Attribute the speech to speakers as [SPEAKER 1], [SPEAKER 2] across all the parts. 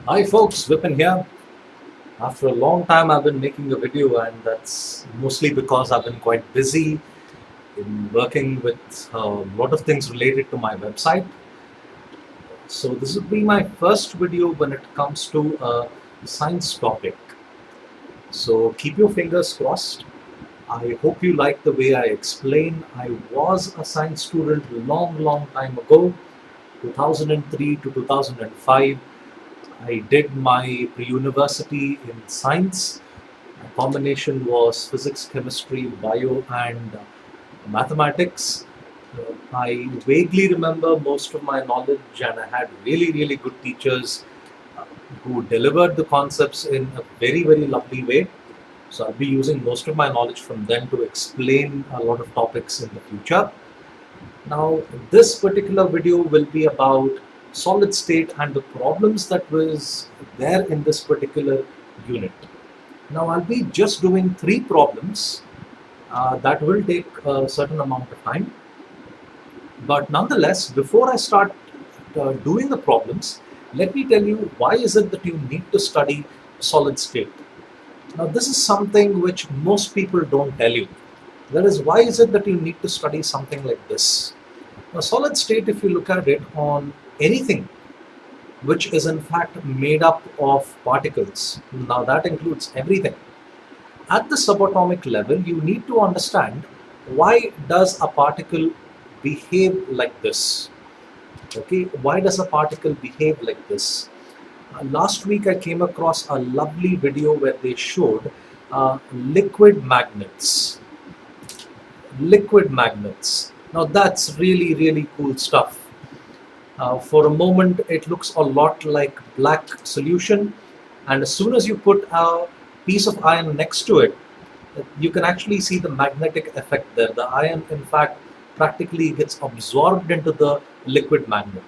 [SPEAKER 1] Hi folks, Vipin here. After a long time I've been making a video, and that's mostly because I've been quite busy in working with a lot of things related to my website. So this will be my first video when it comes to a science topic. So keep your fingers crossed. I hope you like the way I explain. I was a science student long time ago, 2003 to 2005. I did my pre-university in science. My combination was physics, chemistry, bio, and mathematics. I vaguely remember most of my knowledge, and I had really good teachers uh, who delivered the concepts in a very lovely way. So I'll be using most of my knowledge from them to explain a lot of topics in the future. Now, this particular video will be about solid state and the problems that was there in this particular unit. Now, I'll be just doing three problems that will take a certain amount of time. But nonetheless, before I start doing the problems, let me tell you why is it that you need to study solid state. Now, this is something which most people don't tell you. That is, why is it that you need to study something like this? Now, solid state, if you look at it on anything which is in fact made up of particles, now that includes everything. At the subatomic level, you need to understand why does a particle behave like this? Okay, why does a particle behave like this? Last week I came across a lovely video where they showed liquid magnets. Liquid magnets. Now that's really cool stuff. For a moment it looks a lot like black solution, and as soon as you put a piece of iron next to it, you can actually see the magnetic effect there. The iron in fact practically gets absorbed into the liquid magnet.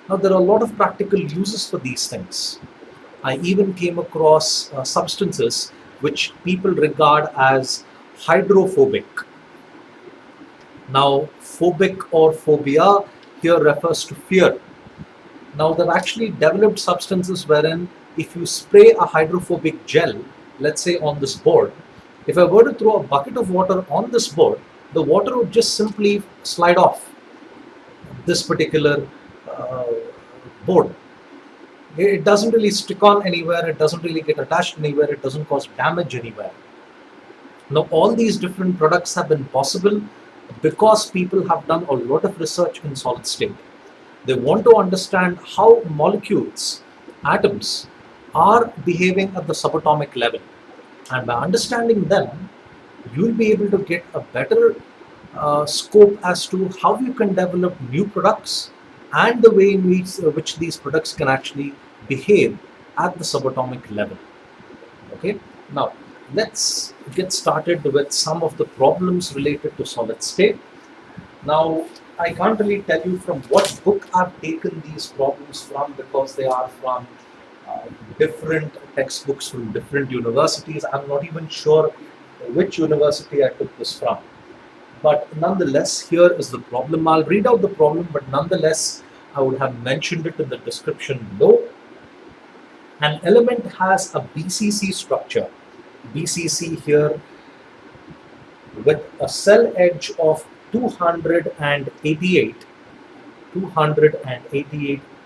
[SPEAKER 1] Now there are a lot of practical uses for these things. I even came across substances which people regard as hydrophobic. Now, phobic or phobia here refers to fear. Now, they've actually developed substances wherein if you spray a hydrophobic gel, let's say on this board, if I were to throw a bucket of water on this board, the water would just simply slide off this particular uh, board. It doesn't really stick on anywhere, it doesn't really get attached anywhere, it doesn't cause damage anywhere. Now, all these different products have been possible because people have done a lot of research in solid state. They want to understand how molecules, atoms, are behaving at the subatomic level. And by understanding them, you'll be able to get a better scope as to how you can develop new products and the way in which these products can actually behave at the subatomic level. Okay, now let's get started with some of the problems related to solid state. Now, I can't really tell you from what book I've taken these problems from because they are from uh, different textbooks from different universities. I'm not even sure which university I took this from. But nonetheless, here is the problem. I'll read out the problem, but nonetheless, I would have mentioned it in the description below. An element has a BCC structure. BCC here with a cell edge of 288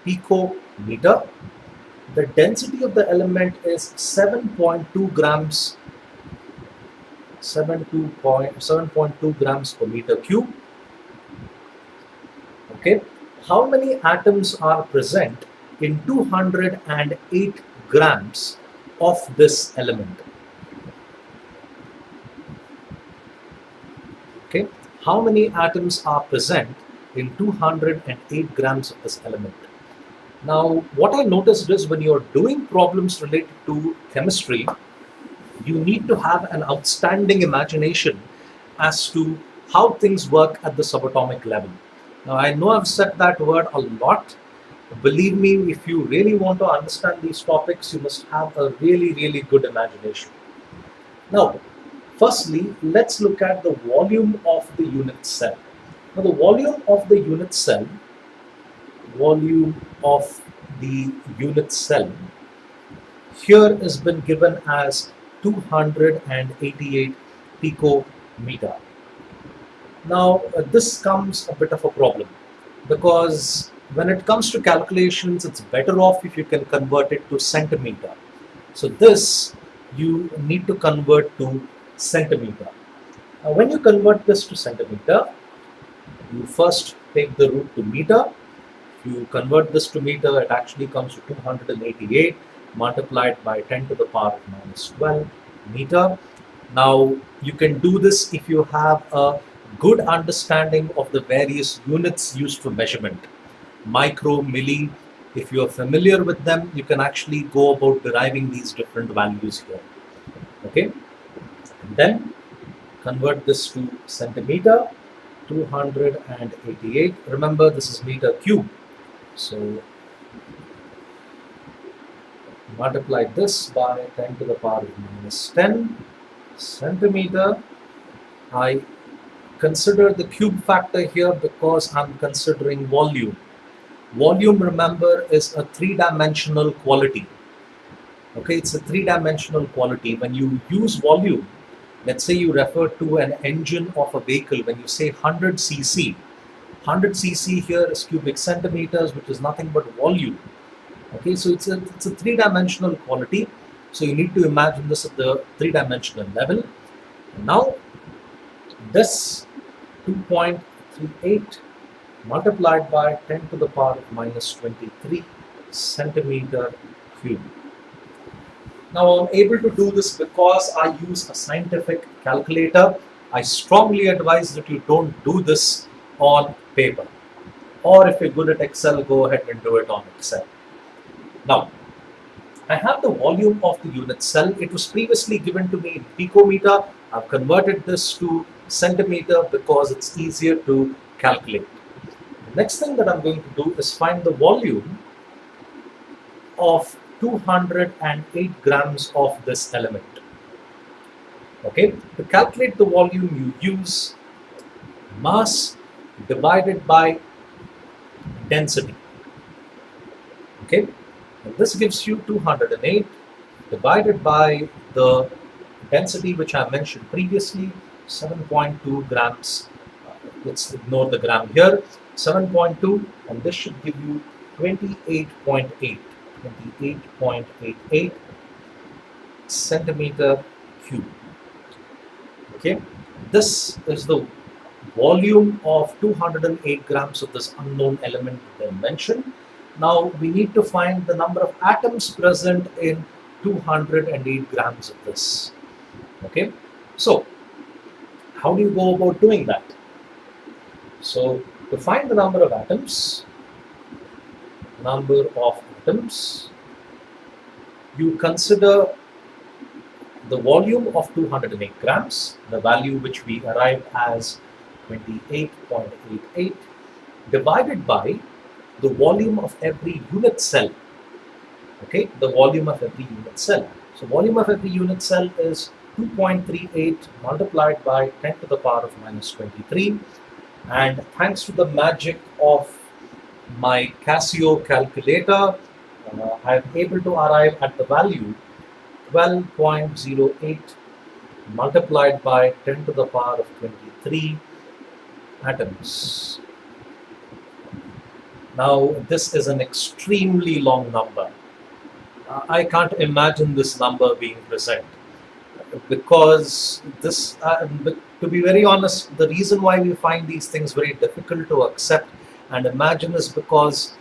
[SPEAKER 1] picometer. The density of the element is 7.2 grams 7.2 grams per meter cube. Okay, how many atoms are present in 208 grams of this element? Okay, how many atoms are present in 208 grams of this element? Now, what I noticed is when you're doing problems related to chemistry, you need to have an outstanding imagination as to how things work at the subatomic level. Now, I know I've said that word a lot. Believe me, if you really want to understand these topics, you must have a really good imagination. Now, firstly, let's look at the volume of the unit cell. Now, the volume of the unit cell here has been given as 288 picometer. Now, this comes a bit of a problem because when it comes to calculations, it's better off if you can convert it to centimeter. So this you need to convert to centimeter. Now, when you convert this to centimeter, you first take the root to meter. If you convert this to meter, it actually comes to 288 multiplied by 10 to the power of minus 12 meter. Now, you can do this if you have a good understanding of the various units used for measurement. Micro, milli, if you are familiar with them, you can actually go about deriving these different values here. Okay, and then convert this to centimeter, 288. Remember, this is meter cube. So multiply this by 10 to the power of minus 10 centimeter. I consider the cube factor here because I'm considering volume. Volume, remember, is a three-dimensional quality. Okay, it's a three-dimensional quality. When you use volume, let's say you refer to an engine of a vehicle, when you say 100 cc, 100 cc here is cubic centimeters, which is nothing but volume. Okay, so it's a three-dimensional quality. So you need to imagine this at the three-dimensional level. Now, this 2.38 multiplied by 10 to the power of minus 23 centimeter cube. Now, I'm able to do this because I use a scientific calculator. I strongly advise that you don't do this on paper. Or if you're good at Excel, go ahead and do it on Excel. Now, I have the volume of the unit cell. It was previously given to me in picometer. I've converted this to centimeter because it's easier to calculate. The next thing that I'm going to do is find the volume of 208 grams of this element. Okay, to calculate the volume, you use mass divided by density. Okay, and this gives you 208 divided by the density which I mentioned previously, 7.2 grams. Let's ignore the gram here, 7.2, and this should give you 28.8. 28.88 centimeter cube. Okay, this is the volume of 208 grams of this unknown element dimension. Now we need to find the number of atoms present in 208 grams of this. Okay, so how do you go about doing that? So to find the number of atoms, you consider the volume of 208 grams, the value which we arrived as 28.88, divided by the volume of every unit cell. Okay, the volume of every unit cell. So volume of every unit cell is 2.38 multiplied by 10 to the power of minus 23. And thanks to the magic of my Casio calculator, I am able to arrive at the value 12.08 multiplied by 10 to the power of 23 atoms. Now, this is an extremely long number. I can't imagine this number being present because this, to be very honest, the reason why we find these things very difficult to accept and imagine is because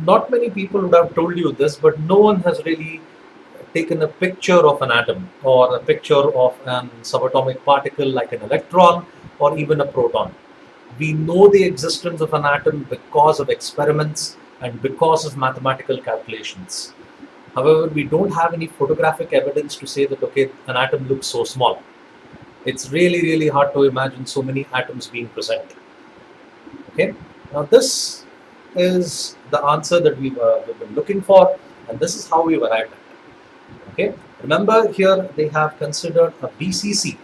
[SPEAKER 1] not many people would have told you this, but no one has really taken a picture of an atom or a picture of an subatomic particle like an electron or even a proton. We know the existence of an atom because of experiments and because of mathematical calculations. However, we don't have any photographic evidence to say that, okay, an atom looks so small. It's really, really hard to imagine so many atoms being present. Okay, now this is the answer that we've been looking for, and this is how we've arrived at it. Okay, remember here they have considered a BCC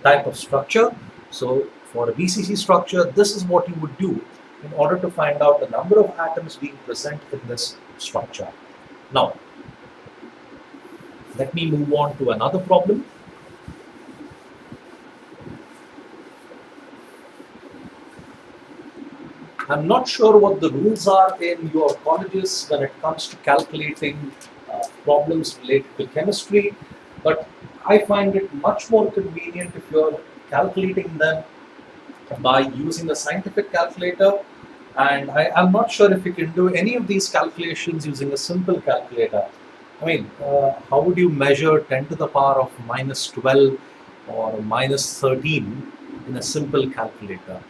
[SPEAKER 1] type of structure. So for a BCC structure, this is what you would do in order to find out the number of atoms being present in this structure. Now, let me move on to another problem. I'm not sure what the rules are in your colleges when it comes to calculating problems related to chemistry, but I find it much more convenient if you're calculating them by using a scientific calculator. And I'm not sure if you can do any of these calculations using a simple calculator. I mean, how would you measure 10 to the power of minus 12 or minus 13 in a simple calculator?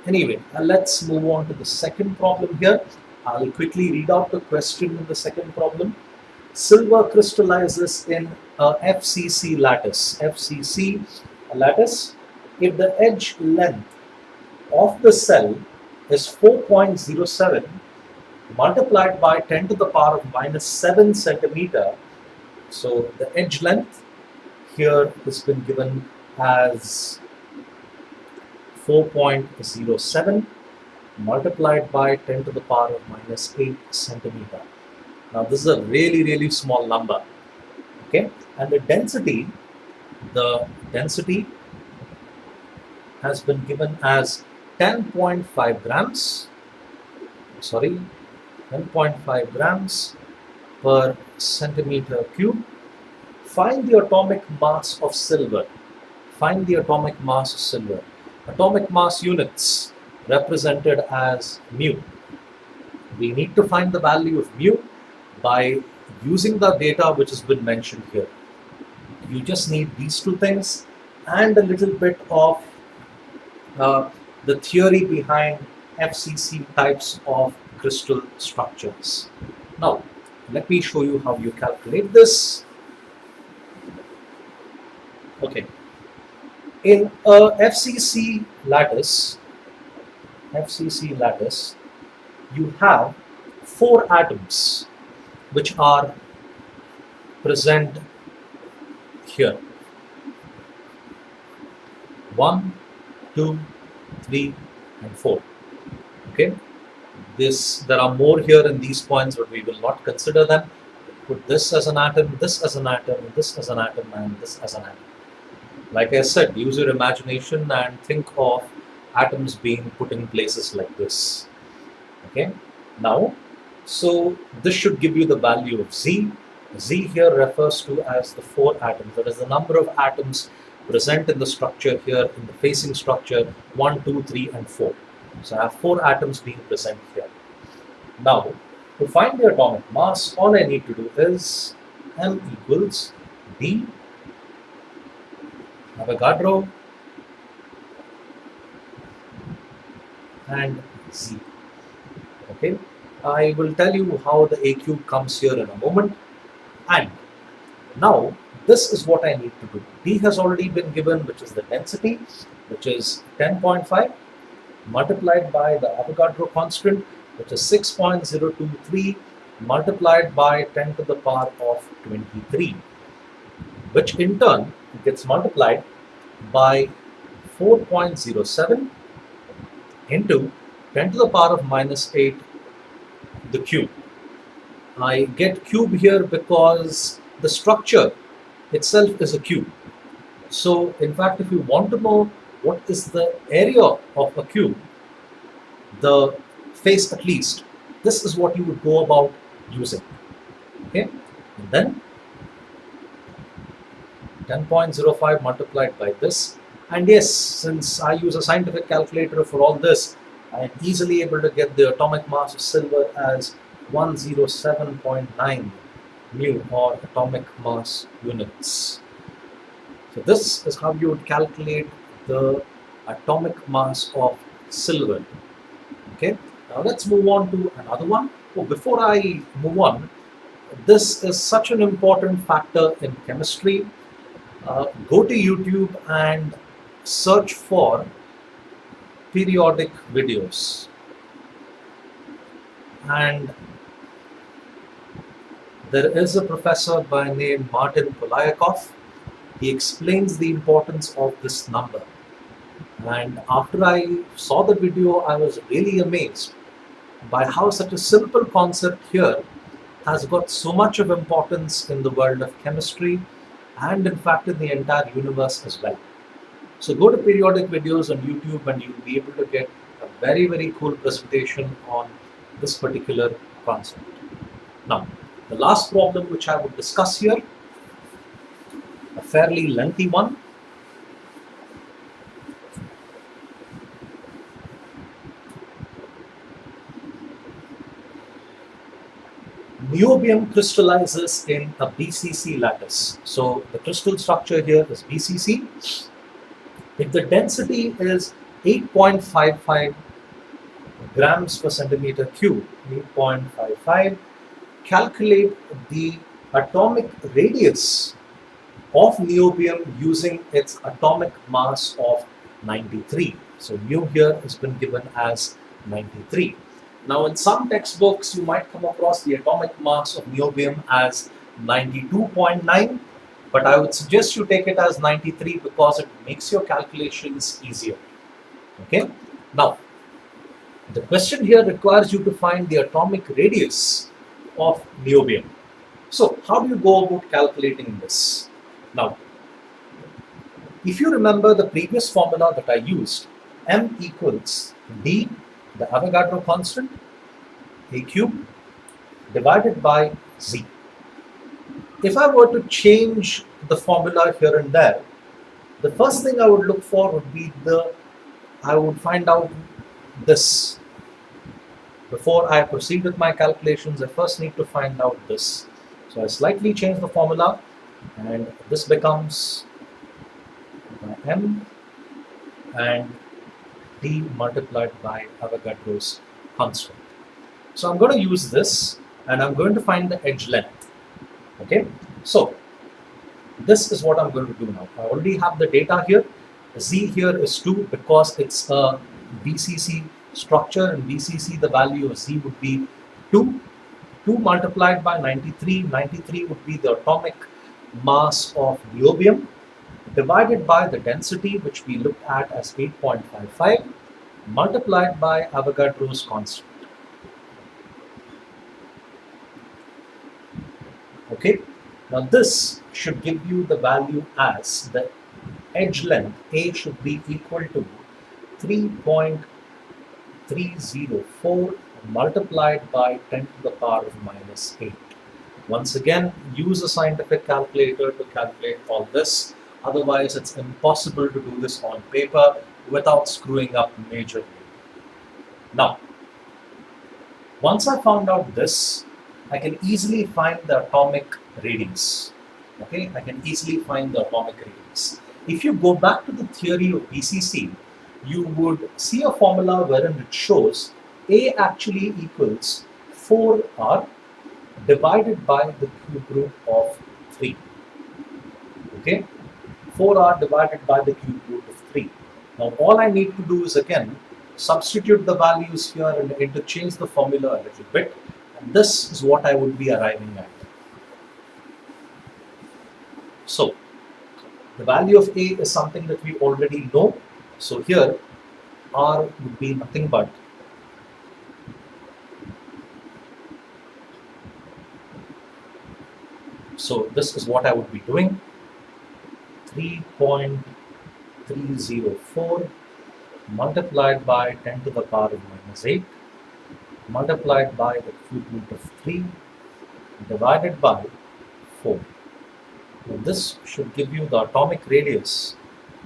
[SPEAKER 1] Anyway, let's move on to the second problem here. I'll quickly read out the question in the second problem. Silver crystallizes in a FCC lattice. FCC lattice, if the edge length of the cell is 4.07 multiplied by 10 to the power of minus 7 centimeter. So the edge length here has been given as 4.07 multiplied by 10 to the power of minus 8 centimeter. Now this is a really small number. Okay, and the density has been given as 10.5 grams. Sorry, 10.5 grams per centimeter cube. Find the atomic mass of silver. Find the atomic mass of silver. Atomic mass units represented as mu. We need to find the value of mu by using the data which has been mentioned here. You just need these two things and a little bit of the theory behind FCC types of crystal structures. Now, let me show you how you calculate this. Okay. In a FCC lattice, you have 4 atoms which are present here. 1, 2, 3, and 4. Okay. There are more here in these points, but we will not consider them. Put this as an atom, this as an atom, this as an atom, and this as an atom. Like I said, use your imagination and think of atoms being put in places like this. Okay. Now, so this should give you the value of Z. Z here refers to as the 4 atoms. That is the number of atoms present in the structure here, in the facing structure, 1, 2, 3, and 4. So I have 4 atoms being present here. Now, to find the atomic mass, all I need to do is M equals D Avogadro and Z. Okay, I will tell you how the A cube comes here in a moment. And now this is what I need to do. D has already been given, which is the density, which is 10.5 multiplied by the Avogadro constant, which is 6.023 multiplied by 10 to the power of 23, which in turn gets multiplied by 4.07 into 10 to the power of minus 8 the cube. I get cube here because the structure itself is a cube. So in fact, if you want to know what is the area of a cube, the face at least, this is what you would go about using. Okay, and then 10.05 multiplied by this, and yes, since I use a scientific calculator for all this, I am easily able to get the atomic mass of silver as 107.9 mu, or atomic mass units. So this is how you would calculate the atomic mass of silver. Okay, now let's move on to another one. Oh, before I move on, this is such an important factor in chemistry. Go to YouTube and search for periodic videos, and there is a professor by name Martin Polyakov. He explains the importance of this number, and after I saw the video, I was really amazed by how such a simple concept here has got so much of importance in the world of chemistry and in fact in the entire universe as well. So go to periodic videos on YouTube and you'll be able to get a very, very cool presentation on this particular concept. Now, the last problem which I would discuss here, a fairly lengthy one. Niobium crystallizes in a BCC lattice. So the crystal structure here is BCC. If the density is 8.55 grams per centimeter cube, 8.55, calculate the atomic radius of niobium using its atomic mass of 93. So mu here has been given as 93. Now in some textbooks you might come across the atomic mass of niobium as 92.9, but I would suggest you take it as 93 because it makes your calculations easier. Okay. Now the question here requires you to find the atomic radius of niobium. So how do you go about calculating this? Now, if you remember the previous formula that I used, m equals d, the Avogadro constant, a cube, divided by z. If I were to change the formula here and there, the first thing I would look for would be I would find out this. Before I proceed with my calculations, I first need to find out this. So I slightly change the formula and this becomes m and d multiplied by Avogadro's constant. So I'm going to use this and I'm going to find the edge length. Okay, so this is what I'm going to do now. I already have the data here. Z here is 2 because it's a BCC structure, and BCC the value of Z would be 2. 2 multiplied by 93. 93 would be the atomic mass of niobium divided by the density, which we looked at as 8.55, multiplied by Avogadro's constant. Okay, now this should give you the value as the edge length A should be equal to 3.304 multiplied by 10 to the power of minus 8. Once again, use a scientific calculator to calculate all this. Otherwise, it's impossible to do this on paper without screwing up majorly. Now, once I found out this, I can easily find the atomic radius. Okay, I can easily find the atomic radius. If you go back to the theory of BCC, you would see a formula wherein it shows A actually equals 4R divided by the cube root of 3. Okay, 4R divided by the cube root of 3. Now all I need to do is again substitute the values here and interchange the formula a little bit, and this is what I would be arriving at. So the value of A is something that we already know. So here R would be nothing but so this is what I would be doing, 3.304 multiplied by 10 to the power of minus 8 multiplied by the cube root of 3 divided by 4. Now this should give you the atomic radius.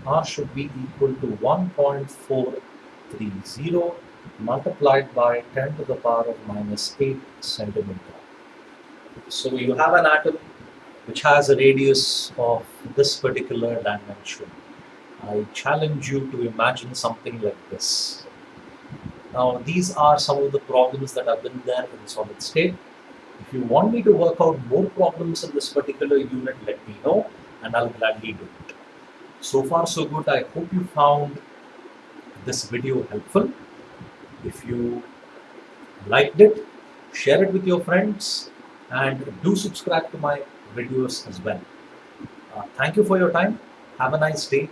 [SPEAKER 1] R should be equal to 1.430 multiplied by 10 to the power of minus 8 centimeter. So you have an atom which has a radius of this particular dimension. I challenge you to imagine something like this. Now these are some of the problems that have been there in solid state. If you want me to work out more problems in this particular unit, let me know and I'll gladly do it. So far so good. I hope you found this video helpful. If you liked it, share it with your friends and do subscribe to my videos as well. Thank you for your time. Have a nice day.